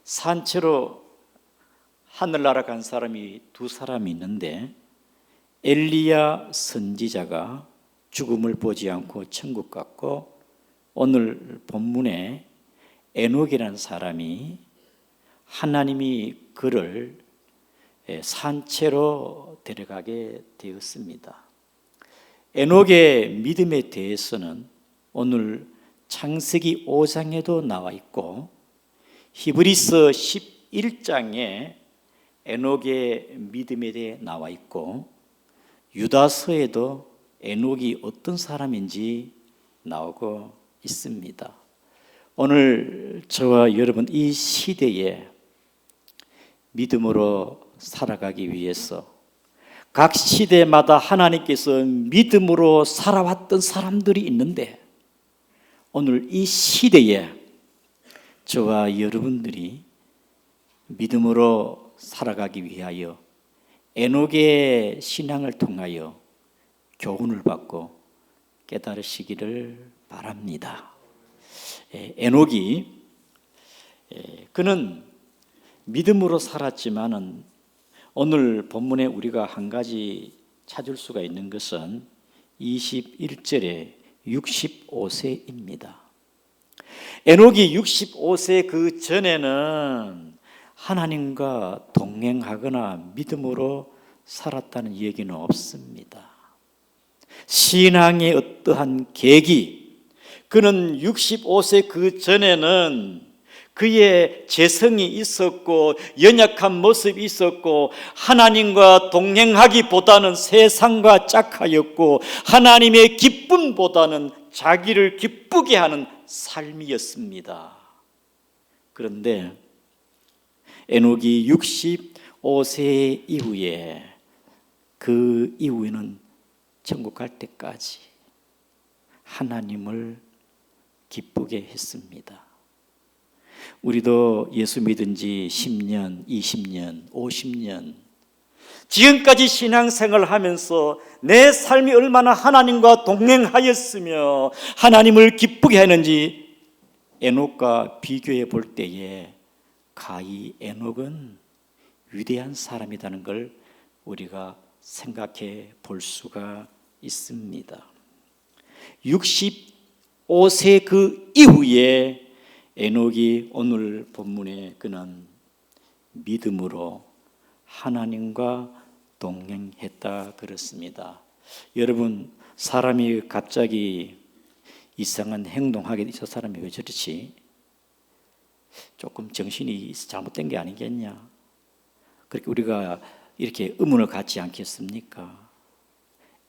산채로 하늘나라 간 사람이 두 사람이 있는데, 엘리야 선지자가 죽음을 보지 않고 천국 갔고, 오늘 본문에 에녹이라는 사람이 하나님이 그를 산채로 데려가게 되었습니다. 에녹의 믿음에 대해서는 오늘 창세기 5장에도 나와 있고, 히브리서 11장에 에녹의 믿음에 대해 나와 있고, 유다서에도 에녹이 어떤 사람인지 나오고 있습니다. 오늘 저와 여러분 이 시대에 믿음으로 살아가기 위해서 각 시대마다 하나님께서 믿음으로 살아왔던 사람들이 있는데, 오늘 이 시대에 저와 여러분들이 믿음으로 살아가기 위하여 에녹의 신앙을 통하여 교훈을 받고 깨달으시기를 바랍니다. 에녹이 그는 믿음으로 살았지만은 오늘 본문에 우리가 한 가지 찾을 수가 있는 것은 21절에 65세입니다. 에녹이 65세 그 전에는 하나님과 동행하거나 믿음으로 살았다는 얘기는 없습니다. 신앙의 어떠한 계기, 그는 65세 그 전에는 그의 재성이 있었고 연약한 모습이 있었고 하나님과 동행하기보다는 세상과 짝하였고 하나님의 기쁨보다는 자기를 기쁘게 하는 삶이었습니다. 그런데 에녹이 65세 이후에 그 이후에는 천국 갈 때까지 하나님을 기쁘게 했습니다. 우리도 예수 믿은 지 10년, 20년, 50년 지금까지 신앙생활을 하면서 내 삶이 얼마나 하나님과 동행하였으며 하나님을 기쁘게 하는지 에녹과 비교해 볼 때에 가히 에녹은 위대한 사람이라는 걸 우리가 생각해 볼 수가 있습니다. 65세 그 이후에 에녹이 오늘 본문에 그는 믿음으로 하나님과 동행했다 그렇습니다. 여러분, 사람이 갑자기 이상한 행동하게 저 사람이 왜 저렇지? 조금 정신이 잘못된 게 아니겠냐? 그렇게 우리가 이렇게 의문을 갖지 않겠습니까?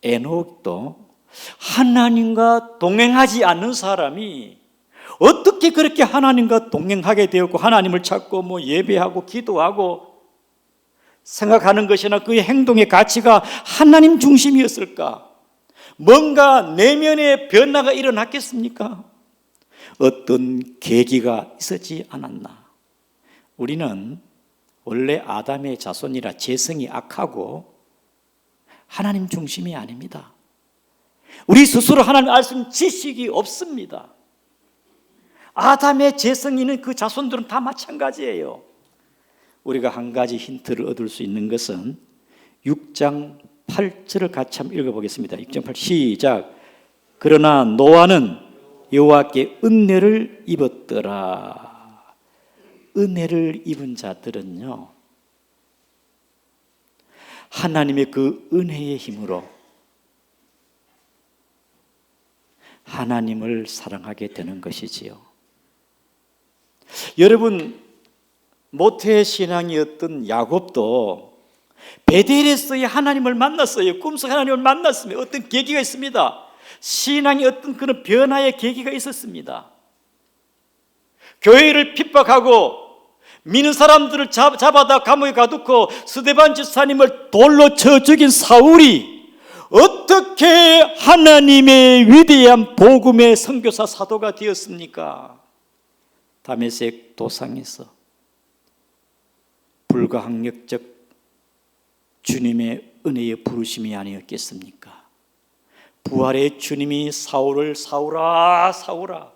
에녹도 하나님과 동행하지 않는 사람이 어떻게 그렇게 하나님과 동행하게 되었고 하나님을 찾고 예배하고 기도하고 생각하는 것이나 그의 행동의 가치가 하나님 중심이었을까? 뭔가 내면의 변화가 일어났겠습니까? 어떤 계기가 있었지 않았나? 우리는 원래 아담의 자손이라 재성이 악하고 하나님 중심이 아닙니다. 우리 스스로 하나님 알 수 있는 지식이 없습니다. 아담의 재성이 그 자손들은 다 마찬가지예요. 우리가 한 가지 힌트를 얻을 수 있는 것은 6장 8절을 같이 한번 읽어보겠습니다. 6장 8 시작. 그러나 노아는 여호와께 은혜를 입었더라. 은혜를 입은 자들은요, 하나님의 그 은혜의 힘으로 하나님을 사랑하게 되는 것이지요. 여러분, 모태신앙이었던 야곱도 베델에서의 하나님을 만났어요. 꿈속 하나님을 만났으면 어떤 계기가 있습니다. 신앙의 어떤 그런 변화의 계기가 있었습니다. 교회를 핍박하고 믿는 사람들을 잡아다 감옥에 가두고 스데반 집사님을 돌로 쳐 죽인 사울이 어떻게 하나님의 위대한 복음의 선교사 사도가 되었습니까? 다메섹 도상에서 불가항력적 주님의 은혜의 부르심이 아니었겠습니까? 부활의 주님이 사울을 사울아 사울아,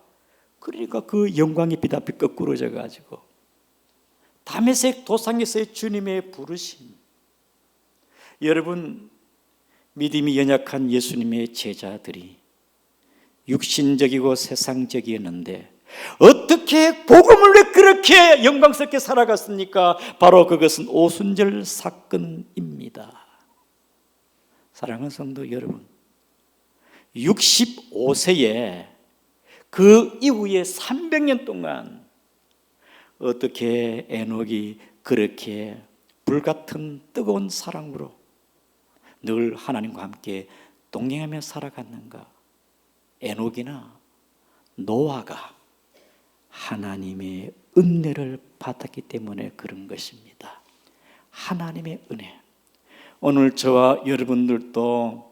그러니까 그 영광의 빛 앞에 거꾸러져 가지고 다메섹 도상에서의 주님의 부르심. 여러분, 믿음이 연약한 예수님의 제자들이 육신적이고 세상적이었는데 어떻게 복음을 왜 그렇게 영광스럽게 살아갔습니까? 바로 그것은 오순절 사건입니다. 사랑하는 성도 여러분, 65세에 그 이후에 300년 동안 어떻게 에녹이 그렇게 불같은 뜨거운 사랑으로 늘 하나님과 함께 동행하며 살아갔는가? 에녹이나 노아가 하나님의 은혜를 받았기 때문에 그런 것입니다. 하나님의 은혜. 오늘 저와 여러분들도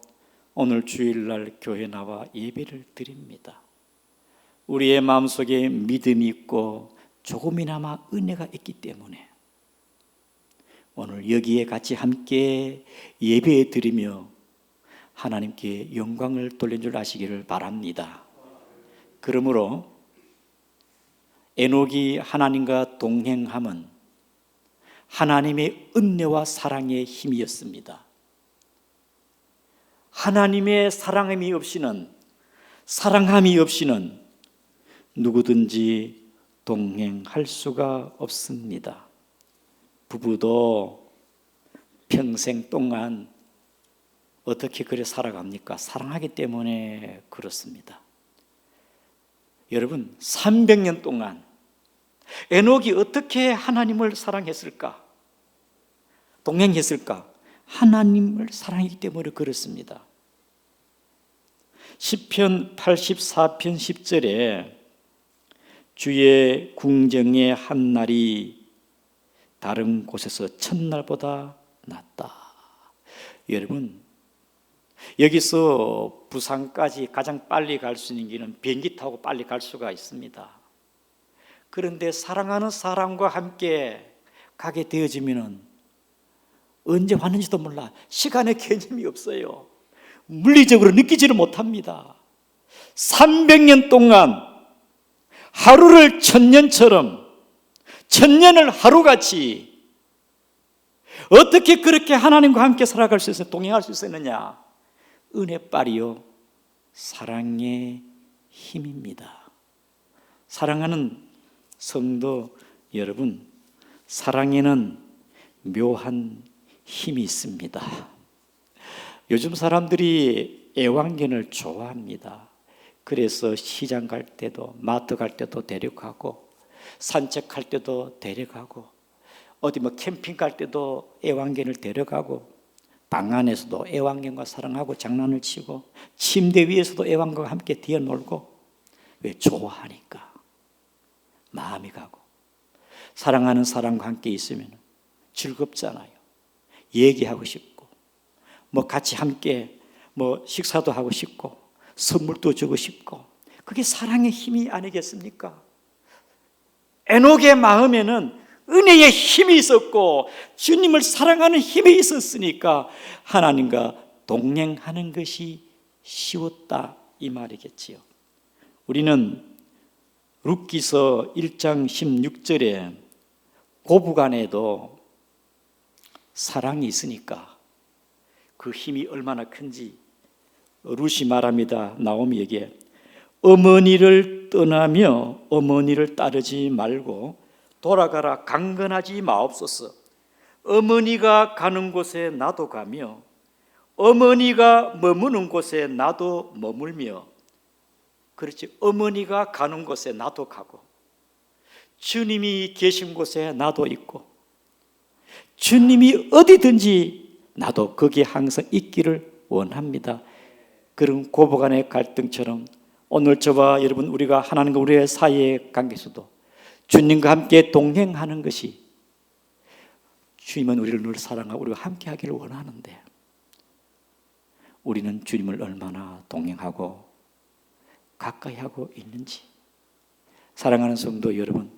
오늘 주일날 교회 나와 예배를 드립니다. 우리의 마음속에 믿음이 있고 조금이나마 은혜가 있기 때문에 오늘 여기에 같이 함께 예배해 드리며 하나님께 영광을 돌린 줄 아시기를 바랍니다. 그러므로 에녹이 하나님과 동행함은 하나님의 은혜와 사랑의 힘이었습니다. 하나님의 사랑함이 없이는 누구든지 동행할 수가 없습니다. 부부도 평생 동안 어떻게 그래 살아갑니까? 사랑하기 때문에 그렇습니다. 여러분, 300년 동안 에녹이 어떻게 하나님을 사랑했을까? 동행했을까? 하나님을 사랑하기 때문에 그렇습니다. 시편 84편 10절에 주의 궁정의 한 날이 다른 곳에서 첫날보다 낫다. 여러분, 여기서 부산까지 가장 빨리 갈 수 있는 길은 비행기 타고 빨리 갈 수가 있습니다. 그런데 사랑하는 사람과 함께 가게 되어지면 언제 왔는지도 몰라. 시간의 개념이 없어요. 물리적으로 느끼지를 못합니다. 300년 동안 하루를 천년처럼, 천년을 하루같이 어떻게 그렇게 하나님과 함께 살아갈 수 있어요? 동행할 수 있었느냐? 은혜빨이요, 사랑의 힘입니다. 사랑하는 성도 여러분, 사랑에는 묘한 힘이 있습니다. 요즘 사람들이 애완견을 좋아합니다. 그래서 시장 갈 때도, 마트 갈 때도 데려가고, 산책할 때도 데려가고, 어디 캠핑 갈 때도 애완견을 데려가고, 방 안에서도 애완견과 사랑하고 장난을 치고, 침대 위에서도 애완견과 함께 뛰어놀고. 왜? 좋아하니까. 마음이 가고. 사랑하는 사람과 함께 있으면 즐겁잖아요. 얘기하고 싶고, 같이 함께 식사도 하고 싶고, 선물도 주고 싶고. 그게 사랑의 힘이 아니겠습니까? 에녹의 마음에는 은혜의 힘이 있었고 주님을 사랑하는 힘이 있었으니까 하나님과 동행하는 것이 쉬웠다, 이 말이겠지요. 우리는 룻기서 1장 16절에 고부간에도 사랑이 있으니까 그 힘이 얼마나 큰지 룻이 말합니다. 나오미에게 어머니를 떠나며 어머니를 따르지 말고 돌아가라, 강건하지 마옵소서. 어머니가 가는 곳에 나도 가며 어머니가 머무는 곳에 나도 머물며. 그렇지, 어머니가 가는 곳에 나도 가고 주님이 계신 곳에 나도 있고 주님이 어디든지 나도 거기에 항상 있기를 원합니다. 그런 고부간의 갈등처럼 오늘 저와 여러분, 우리가 하나님과 우리의 사이의 관계에서도 주님과 함께 동행하는 것이, 주님은 우리를 늘 사랑하고 우리가 함께 하기를 원하는데 우리는 주님을 얼마나 동행하고 가까이 하고 있는지. 사랑하는 성도 여러분,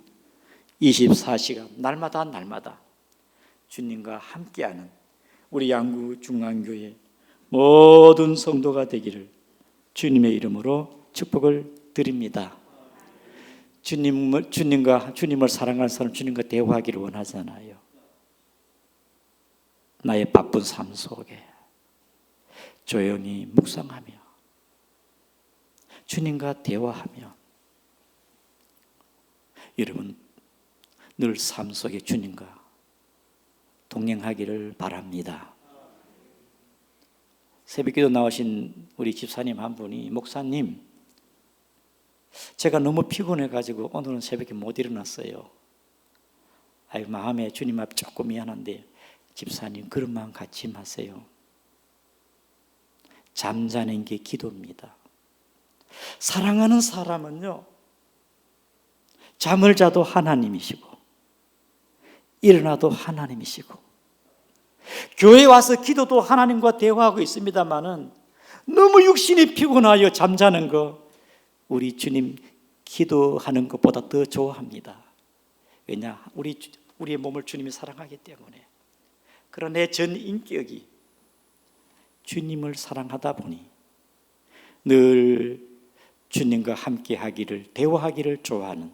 24시간 날마다 주님과 함께하는 우리 양구 중앙교회 모든 성도가 되기를 주님의 이름으로 축복을 드립니다. 주님을 사랑하는 사람 주님과 대화하기를 원하잖아요. 나의 바쁜 삶 속에 조용히 묵상하며 주님과 대화하며 여러분 늘 삶 속에 주님과 동행하기를 바랍니다. 새벽기도 나오신 우리 집사님 한 분이 목사님 제가 너무 피곤해가지고 오늘은 새벽에 못 일어났어요. 마음에 주님 앞에 조금 미안한데 집사님 그런 마음 갖지 마세요. 잠자는 게 기도입니다. 사랑하는 사람은요 잠을 자도 하나님이시고 일어나도 하나님이시고 교회 와서 기도도 하나님과 대화하고 있습니다마는 너무 육신이 피곤하여 잠자는 거 우리 주님 기도하는 것보다 더 좋아합니다. 왜냐? 우리의 몸을 주님이 사랑하기 때문에. 그런 내 전 인격이 주님을 사랑하다 보니 늘 주님과 함께 하기를 대화하기를 좋아하는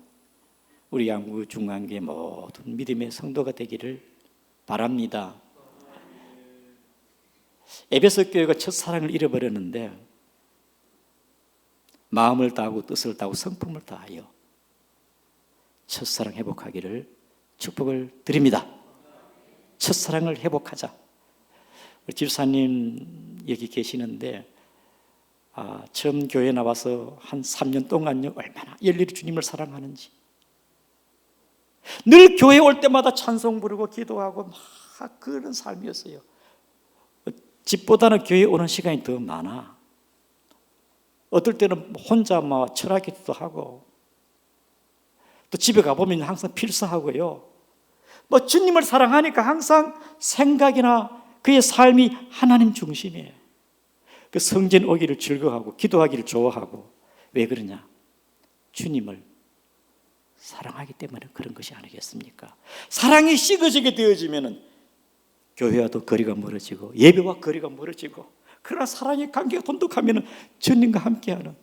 우리 양구 중앙교회 모든 믿음의 성도가 되기를 바랍니다. 에베소 교회가 첫사랑을 잃어버렸는데 마음을 다하고 뜻을 다하고 성품을 다하여 첫사랑 회복하기를 축복을 드립니다. 첫사랑을 회복하자. 우리 집사님 여기 계시는데 처음 교회 나와서 한 3년 동안요 얼마나 열렬히 주님을 사랑하는지 늘 교회 올 때마다 찬송 부르고 기도하고 막 그런 삶이었어요. 집보다는 교회 오는 시간이 더 많아. 어떨 때는 혼자 막 철학기도 하고 또 집에 가보면 항상 필사하고요. 뭐 주님을 사랑하니까 항상 생각이나 그의 삶이 하나님 중심이에요. 그 성전 오기를 즐거워하고 기도하기를 좋아하고 왜 그러냐? 주님을 사랑하기 때문에 그런 것이 아니겠습니까? 사랑이 식어지게 되어지면 교회와도 거리가 멀어지고 예배와 거리가 멀어지고 그러나 사랑의 관계가 돈독하면 주님과 함께하는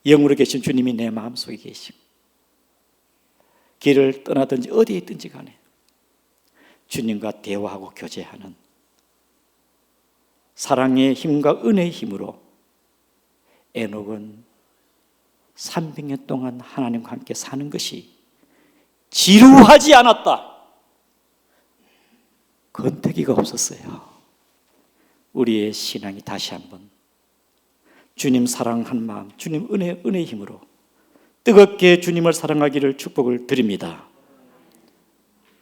영으로 계신 주님이 내 마음속에 계시고 길을 떠나든지 어디에 있든지 간에 주님과 대화하고 교제하는 사랑의 힘과 은혜의 힘으로 에녹은 300년 동안 하나님과 함께 사는 것이 지루하지 않았다. 권태기가 없었어요. 우리의 신앙이 다시 한번 주님 사랑한 마음, 주님 은혜의 힘으로 뜨겁게 주님을 사랑하기를 축복을 드립니다.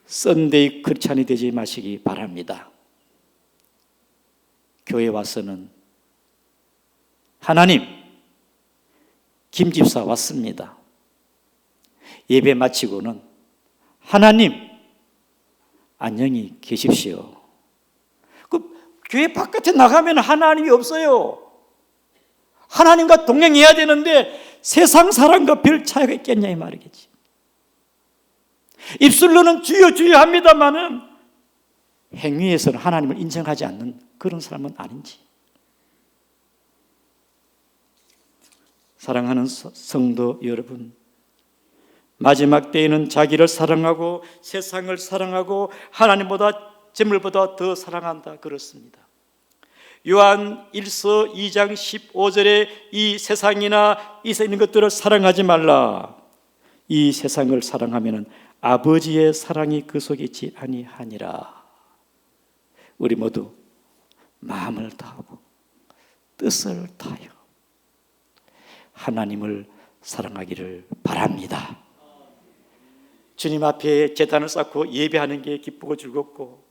썬데이 크리스찬이 되지 마시기 바랍니다. 교회 와서는 하나님, 김 집사 왔습니다. 예배 마치고는 하나님, 안녕히 계십시오. 그 교회 바깥에 나가면 하나님이 없어요. 하나님과 동행해야 되는데 세상 사람과 별 차이가 있겠냐 이 말이겠지. 입술로는 주여 주여 합니다마는 행위에서는 하나님을 인정하지 않는 그런 사람은 아닌지. 사랑하는 성도 여러분, 마지막 때에는 자기를 사랑하고 세상을 사랑하고 하나님보다 재물보다 더 사랑한다 그렇습니다. 요한 1서 2장 15절에 이 세상이나 이 세상에 있는 것들을 사랑하지 말라. 이 세상을 사랑하면 아버지의 사랑이 그 속에 있지 아니하니라. 우리 모두 마음을 다하고 뜻을 다하여 하나님을 사랑하기를 바랍니다. 주님 앞에 제단을 쌓고 예배하는 게 기쁘고 즐겁고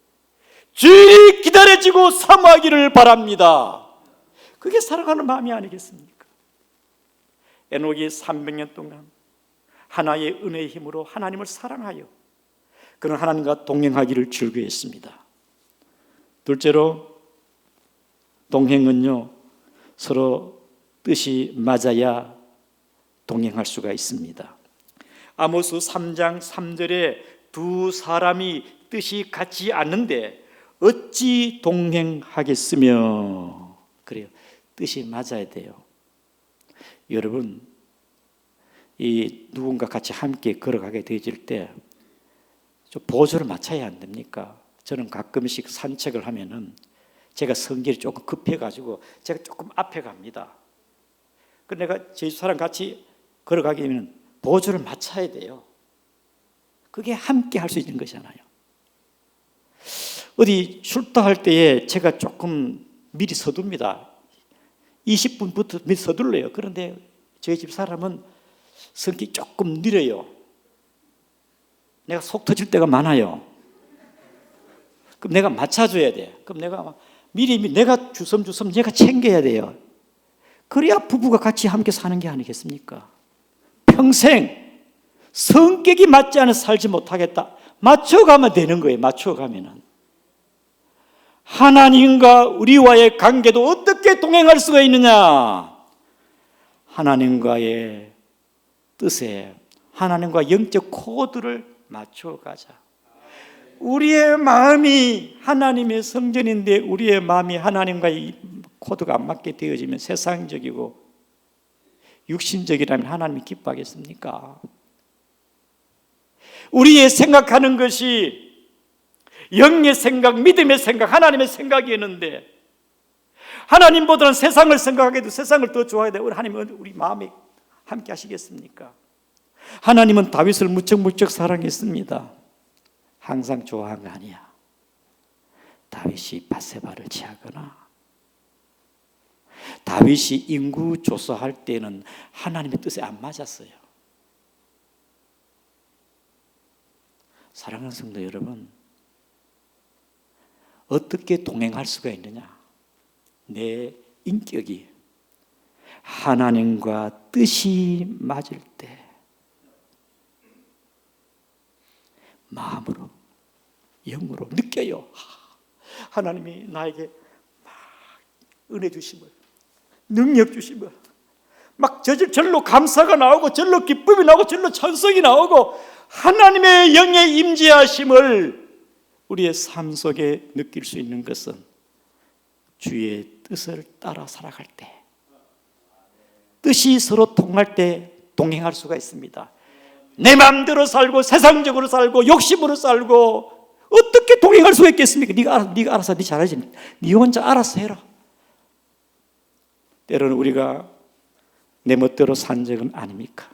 주일이 기다려지고 사모하기를 바랍니다. 그게 사랑하는 마음이 아니겠습니까? 에녹이 300년 동안 하나의 은혜의 힘으로 하나님을 사랑하여 그는 하나님과 동행하기를 즐거워했습니다. 둘째로 동행은요 서로 뜻이 맞아야 동행할 수가 있습니다. 아모스 3장 3절에 두 사람이 뜻이 같지 않는데 어찌 동행하겠으며. 그래요. 뜻이 맞아야 돼요. 여러분, 이 누군가 같이 함께 걸어가게 되어질 때 좀 보조를 맞춰야 안 됩니까? 저는 가끔씩 산책을 하면은 제가 성질이 조금 급해가지고 제가 조금 앞에 갑니다. 그 내가 제주사람 같이 걸어가게 되면 보조를 맞춰야 돼요. 그게 함께 할 수 있는 것이잖아요. 어디 출동할 때에 제가 조금 미리 서둡니다. 20분부터 미리 서둘러요. 그런데 저희 집 사람은 성격이 조금 느려요. 내가 속 터질 때가 많아요. 그럼 내가 맞춰줘야 돼. 그럼 내가 미리 내가 주섬주섬 내가 챙겨야 돼요. 그래야 부부가 같이 함께 사는 게 아니겠습니까? 평생 성격이 맞지 않아 살지 못하겠다. 맞춰가면 되는 거예요. 맞춰가면은. 하나님과 우리와의 관계도 어떻게 동행할 수가 있느냐? 하나님과의 뜻에 하나님과 영적 코드를 맞춰가자. 우리의 마음이 하나님의 성전인데 우리의 마음이 하나님과의 코드가 안 맞게 되어지면 세상적이고 육신적이라면 하나님이 기뻐하겠습니까? 우리의 생각하는 것이 영의 생각, 믿음의 생각, 하나님의 생각이었는데 하나님보다는 세상을 생각하게 돼 세상을 더 좋아해야 돼. 하나님은 우리 마음에 함께 하시겠습니까? 하나님은 다윗을 무척 사랑했습니다. 항상 좋아한 거 아니야. 다윗이 밧세바를 취하거나 다윗이 인구 조사할 때는 하나님의 뜻에 안 맞았어요. 사랑하는 성도 여러분, 어떻게 동행할 수가 있느냐? 내 인격이 하나님과 뜻이 맞을 때 마음으로 영으로 느껴요. 하나님이 나에게 막 은혜 주심을, 능력 주심을, 막 절로 감사가 나오고 절로 기쁨이 나오고 절로 찬송이 나오고 하나님의 영의 임재하심을 우리의 삶 속에 느낄 수 있는 것은 주의 뜻을 따라 살아갈 때, 뜻이 서로 통할 때 동행할 수가 있습니다. 내 마음대로 살고 세상적으로 살고 욕심으로 살고 어떻게 동행할 수가 있겠습니까? 네가 알아서 네 잘하지. 네 혼자 알아서 해라. 때로는 우리가 내 멋대로 산 적은 아닙니까?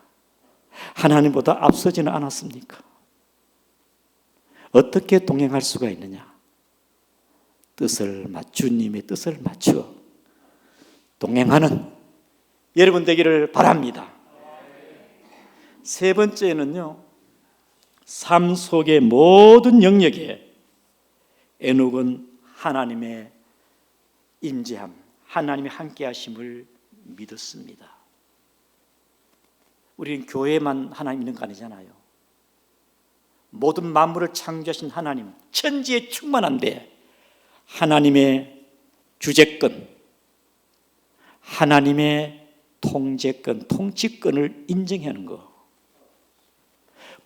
하나님보다 앞서지는 않았습니까? 어떻게 동행할 수가 있느냐? 주님의 뜻을 맞추어 동행하는 여러분 되기를 바랍니다. 세 번째는요, 삶 속의 모든 영역에 에녹은 하나님의 임재함, 하나님의 함께하심을 믿었습니다. 우리는 교회만 하나님 있는 거 아니잖아요. 모든 만물을 창조하신 하나님, 천지에 충만한데 하나님의 주재권, 하나님의 통제권, 통치권을 인정하는 거.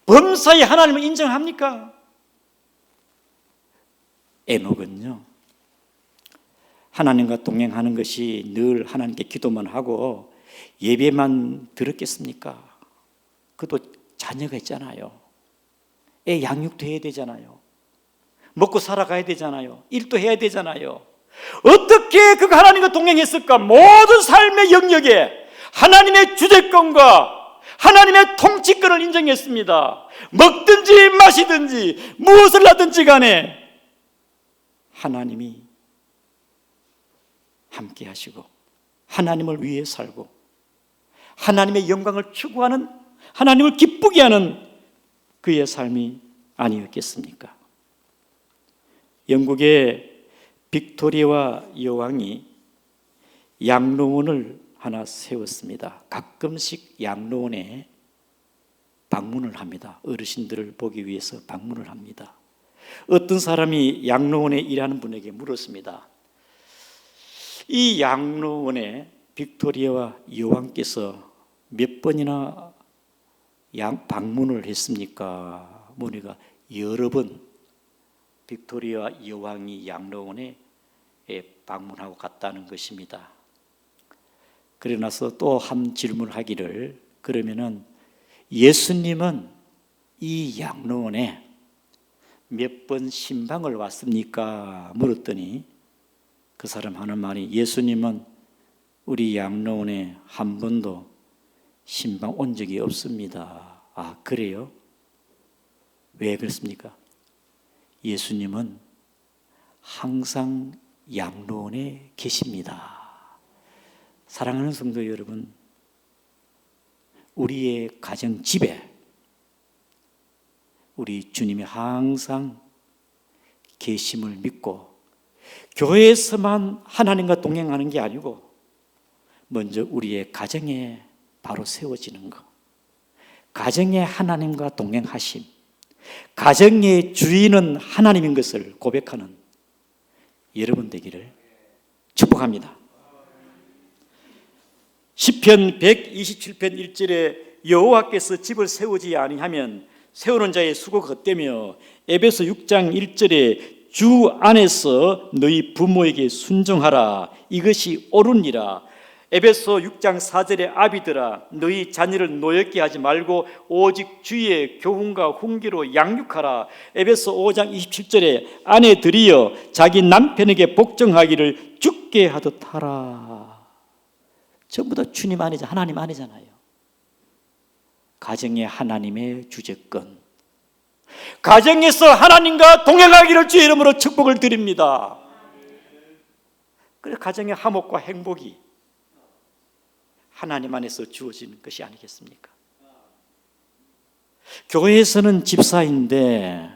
범사에 하나님을 인정합니까? 에녹은요, 하나님과 동행하는 것이 늘 하나님께 기도만 하고 예배만 들었겠습니까? 그도 자녀가 있잖아요. 애 양육도 해야 되잖아요. 먹고 살아가야 되잖아요. 일도 해야 되잖아요. 어떻게 그 하나님과 동행했을까? 모든 삶의 영역에 하나님의 주재권과 하나님의 통치권을 인정했습니다. 먹든지 마시든지 무엇을 하든지 간에 하나님이 함께 하시고 하나님을 위해 살고 하나님의 영광을 추구하는, 하나님을 기쁘게 하는 그의 삶이 아니었겠습니까? 영국의 빅토리아 여왕이 양로원을 하나 세웠습니다. 가끔씩 양로원에 방문을 합니다. 어르신들을 보기 위해서 방문을 합니다. 어떤 사람이 양로원에 일하는 분에게 물었습니다. 이 양로원에 빅토리아 여왕께서 몇 번이나 방문을 했습니까? 보니까 여러 번 빅토리아 여왕이 양로원에 방문하고 갔다는 것입니다. 그래 나서 또 한 질문을 하기를, 그러면은 예수님은 이 양로원에 몇 번 신방을 왔습니까? 물었더니 그 사람 하는 말이, 예수님은 우리 양로원에 한 번도 신방 온 적이 없습니다. 아, 그래요? 왜 그렇습니까? 예수님은 항상 양로원에 계십니다. 사랑하는 성도 여러분, 우리의 가정 집에 우리 주님이 항상 계심을 믿고 교회에서만 하나님과 동행하는 게 아니고 먼저 우리의 가정에 바로 세워지는 것, 가정에 하나님과 동행하심, 가정의 주인은 하나님인 것을 고백하는 여러분 되기를 축복합니다. 시편 127편 1절에 여호와께서 집을 세우지 아니하면 세우는 자의 수고가 헛되며, 에베소 6장 1절에 주 안에서 너희 부모에게 순종하라, 이것이 옳으니라. 에베소 6장 4절에 아비들아 너희 자녀를 노엽게 하지 말고 오직 주의 교훈과 훈계로 양육하라. 에베소 5장 27절에 아내들이여 자기 남편에게 복종하기를 주께 하듯 하라. 전부 다 주님 안이잖아요. 하나님 안이잖아요. 가정의 하나님의 주재권, 가정에서 하나님과 동행하기를 주의 이름으로 축복을 드립니다. 그래서 가정의 화목과 행복이 하나님 안에서 주어지는 것이 아니겠습니까? 교회에서는 집사인데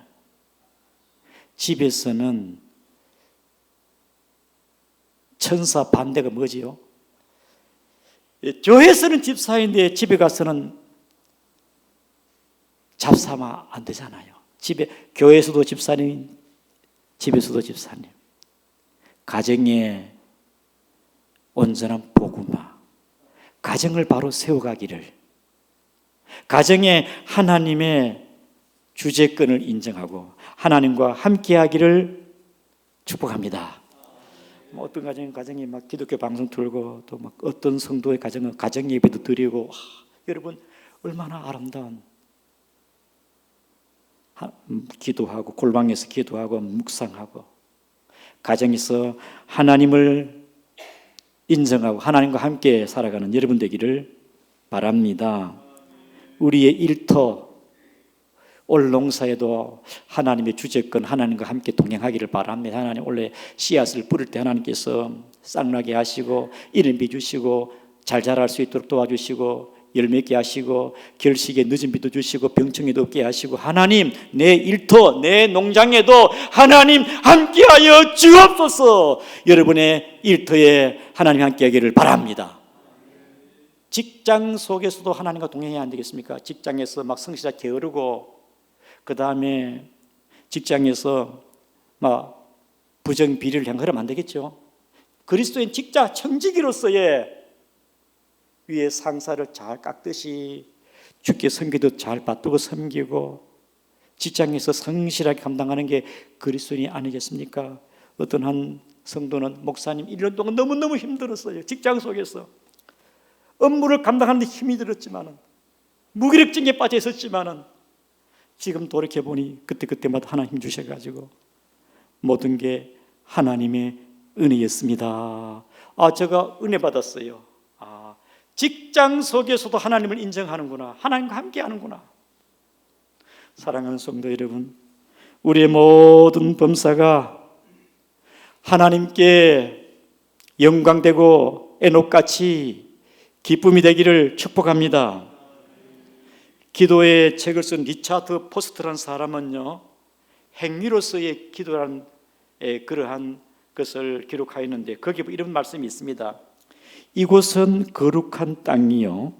집에서는 천사 반대가 뭐지요? 교회에서는 집사인데 집에 가서는 잡사면 안 되잖아요. 교회에서도 집사님, 집에서도 집사님. 가정에 온전한 복음화, 가정을 바로 세워가기를, 가정에 하나님의 주재권을 인정하고 하나님과 함께하기를 축복합니다. 어떤 가정이 막 기독교 방송 틀고 또 막 어떤 성도의 가정은 가정 예배도 드리고, 여러분 얼마나 아름다운, 기도하고 골방에서 기도하고 묵상하고 가정에서 하나님을 인정하고 하나님과 함께 살아가는 여러분 되기를 바랍니다. 우리의 일터, 올 농사에도 하나님의 주재권, 하나님과 함께 동행하기를 바랍니다. 하나님 원래 씨앗을 뿌릴 때 하나님께서 싹나게 하시고 이름비 주시고 잘 자랄 수 있도록 도와주시고 열매 있게 하시고 결식에 늦은 비도 주시고 병충해도 없게 하시고, 하나님 내 일터, 내 농장에도 하나님 함께하여 주옵소서. 여러분의 일터에 하나님 함께하기를 바랍니다. 직장 속에서도 하나님과 동행해야 안 되겠습니까? 직장에서 막 성실하게 게으르고, 그 다음에 직장에서 막 부정 비리를 향하면 안 되겠죠. 그리스도인 직자 청지기로서의 위에 상사를 잘 깎듯이 주께 섬기듯 잘 받들고 섬기고 직장에서 성실하게 감당하는 게 그리스도인이 아니겠습니까? 어떤 한 성도는 목사님 1년 동안 너무너무 힘들었어요. 직장 속에서 업무를 감당하는 데 힘이 들었지만은, 무기력증에 빠져 있었지만은, 지금 돌이켜보니 그때마다 하나님 힘 주셔가지고 모든 게 하나님의 은혜였습니다. 제가 은혜 받았어요. 직장 속에서도 하나님을 인정하는구나, 하나님과 함께 하는구나. 사랑하는 성도 여러분, 우리의 모든 범사가 하나님께 영광되고 에녹같이 기쁨이 되기를 축복합니다. 기도의 책을 쓴 리차드 포스트라는 사람은요, 행위로서의 기도라는 그러한 것을 기록하였는데 거기에 이런 말씀이 있습니다. 이곳은 거룩한 땅이요,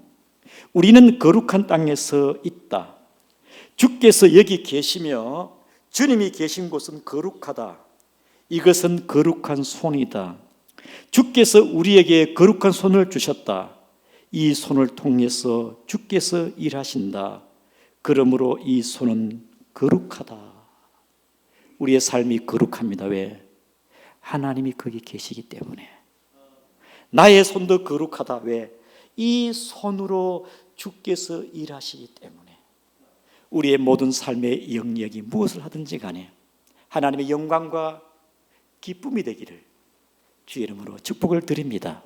우리는 거룩한 땅에서 있다. 주께서 여기 계시며 주님이 계신 곳은 거룩하다. 이것은 거룩한 손이다. 주께서 우리에게 거룩한 손을 주셨다. 이 손을 통해서 주께서 일하신다. 그러므로 이 손은 거룩하다. 우리의 삶이 거룩합니다. 왜? 하나님이 거기 계시기 때문에. 나의 손도 거룩하다. 왜? 이 손으로 주께서 일하시기 때문에 우리의 모든 삶의 영역이 무엇을 하든지 간에 하나님의 영광과 기쁨이 되기를 주의 이름으로 축복을 드립니다.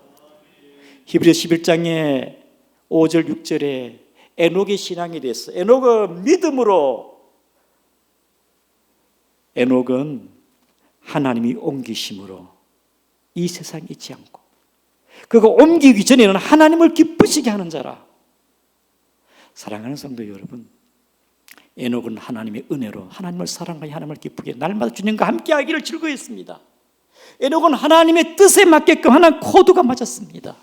히브리서 11장의 5절 6절에 에녹의 신앙이 됐어. 에녹은 믿음으로, 에녹은 하나님이 옮기심으로 이 세상에 있지 않고 그가 옮기기 전에는 하나님을 기쁘시게 하는 자라. 사랑하는 성도 여러분, 에녹은 하나님의 은혜로 하나님을 사랑하여 하나님을 기쁘게 날마다 주님과 함께하기를 즐거워했습니다. 에녹은 하나님의 뜻에 맞게끔 하나님 코드가 맞았습니다.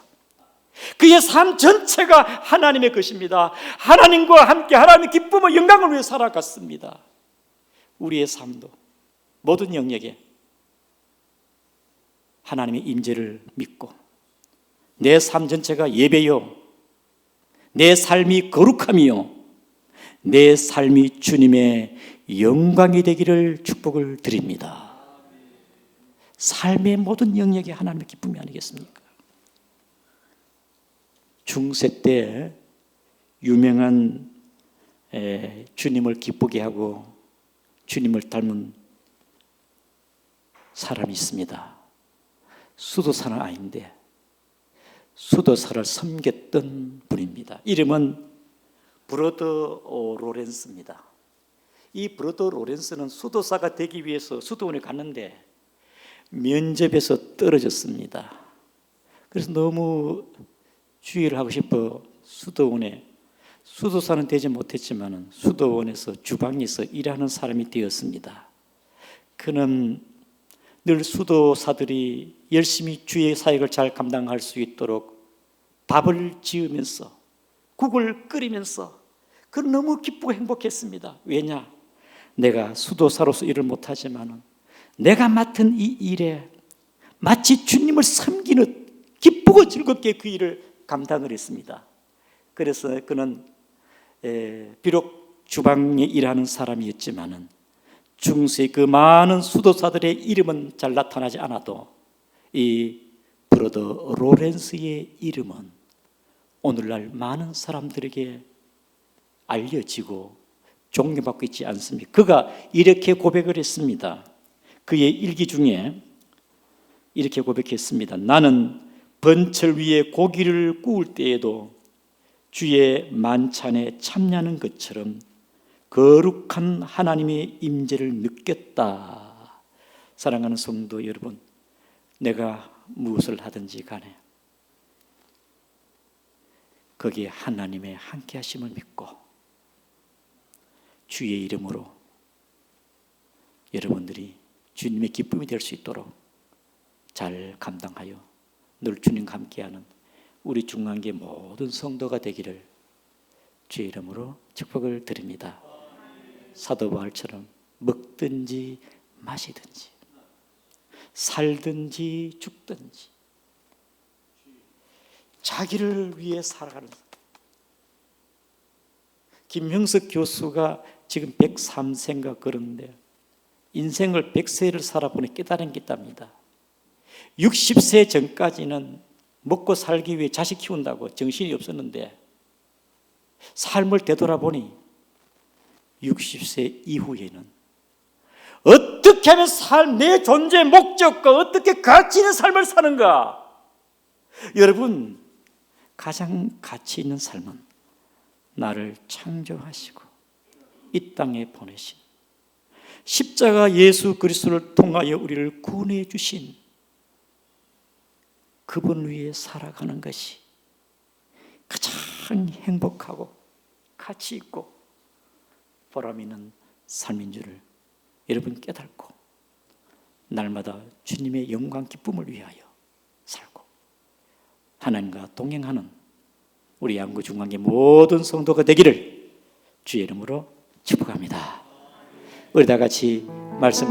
그의 삶 전체가 하나님의 것입니다. 하나님과 함께 하나님의 기쁨과 영광을 위해 살아갔습니다. 우리의 삶도 모든 영역에 하나님의 임재를 믿고 내 삶 전체가 예배요, 내 삶이 거룩함이요, 내 삶이 주님의 영광이 되기를 축복을 드립니다. 삶의 모든 영역에 하나님의 기쁨이 아니겠습니까? 중세 때 유명한 주님을 기쁘게 하고 주님을 닮은 사람이 있습니다. 수도사는 아닌데 수도사를 섬겼던 분입니다. 이름은 브로더 로렌스입니다. 이 브로더 로렌스는 수도사가 되기 위해서 수도원에 갔는데 면접에서 떨어졌습니다. 그래서 너무 주의를 하고 싶어 수도원에, 수도사는 되지 못했지만 수도원에서 주방에서 일하는 사람이 되었습니다. 그는 늘 수도사들이 열심히 주의 사역을 잘 감당할 수 있도록 밥을 지으면서 국을 끓이면서 그는 너무 기쁘고 행복했습니다. 왜냐? 내가 수도사로서 일을 못하지만 내가 맡은 이 일에 마치 주님을 섬기는 기쁘고 즐겁게 그 일을 감당을 했습니다. 그래서 그는 비록 주방에 일하는 사람이었지만 중세 그 많은 수도사들의 이름은 잘 나타나지 않아도 이 브로더 로렌스의 이름은 오늘날 많은 사람들에게 알려지고 존경받고 있지 않습니까? 그가 이렇게 고백을 했습니다. 그의 일기 중에 이렇게 고백했습니다. 나는 번철 위에 고기를 구울 때에도 주의 만찬에 참여하는 것처럼 거룩한 하나님의 임재를 느꼈다. 사랑하는 성도 여러분, 내가 무엇을 하든지 간에 거기에 하나님의 함께 하심을 믿고 주의 이름으로 여러분들이 주님의 기쁨이 될 수 있도록 잘 감당하여 늘 주님과 함께하는 우리 중앙계 모든 성도가 되기를 주의 이름으로 축복을 드립니다. 사도 바울처럼 먹든지 마시든지 살든지 죽든지 자기를 위해 살아가는 김형석 교수가 지금 103세인가 그런데 인생을 100세를 살아보니 깨달은 게 있답니다. 60세 전까지는 먹고 살기 위해 자식 키운다고 정신이 없었는데 삶을 되돌아보니 60세 이후에는 어떻게 하면 내 존재의 목적과 어떻게 가치 있는 삶을 사는가? 여러분, 가장 가치 있는 삶은 나를 창조하시고 이 땅에 보내신 십자가 예수 그리스도를 통하여 우리를 구원해 주신 그분 위에 살아가는 것이 가장 행복하고 가치 있고 보람 있는 삶인 줄을 여러분 깨닫고 날마다 주님의 영광 기쁨을 위하여 살고 하나님과 동행하는 우리 양구 중앙의 모든 성도가 되기를 주의 이름으로 축복합니다. 우리 다 같이 말씀을